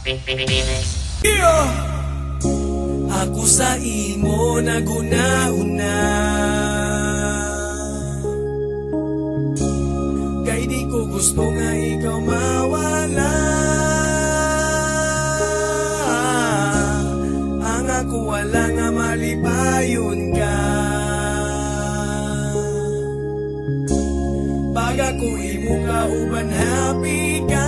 Yeah! Ako sa imo naguna-una, kay di ko gusto nga ikaw mawala. Ang ako wala nga malipayon ka. Pag ako imo ka uban happy ka.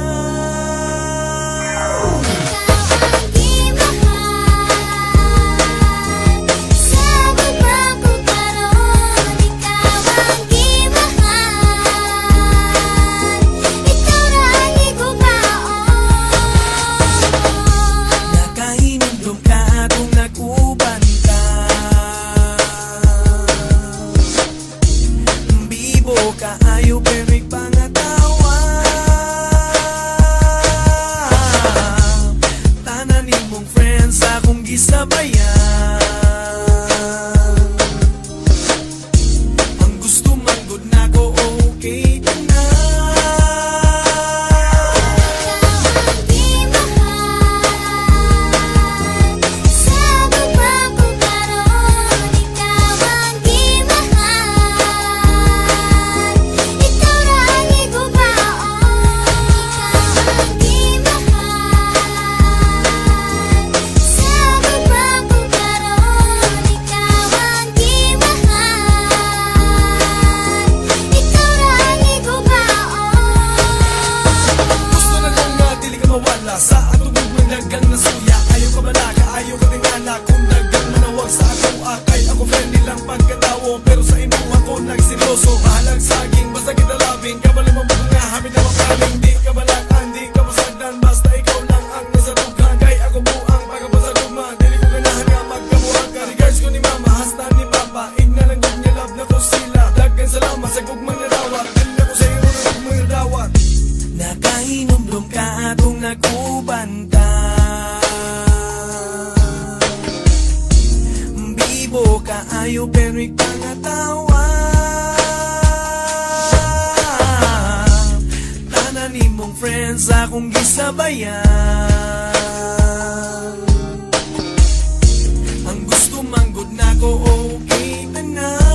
Kaayo pero pangatawa, tanan nimong friends akong gisabayan. Ang gusto manggod na ko okay na. Sa atong mong nagang nasuya, ayaw ka malaka, ayaw ka tingala. Kung nagang manawag sa atong akay, ako friendly lang pagkatawo, pero sa imo ako nagsiloso. Mahalang saging, basta kita labing, kabalang mo nga hamid na makaling. Di ka balatan, di ka masagdan, basta ikaw lang ang nasa tughan. Kay ako buang pagkapasaguma, dili ko ganahan nga magkabuhang ka. Regards ko ni mama, hasta ni papa, ignalang gud niya love na ko sila. Dagan salamat sa gugmang narawat, dili na ko sa iyo na gugmang narawat. Nakahinumdum ka atong nagubanta, bibo ka ayo pero pangatawa, tanan nimong friends akong gisabayan. Ang gusto manggod na ko okay na.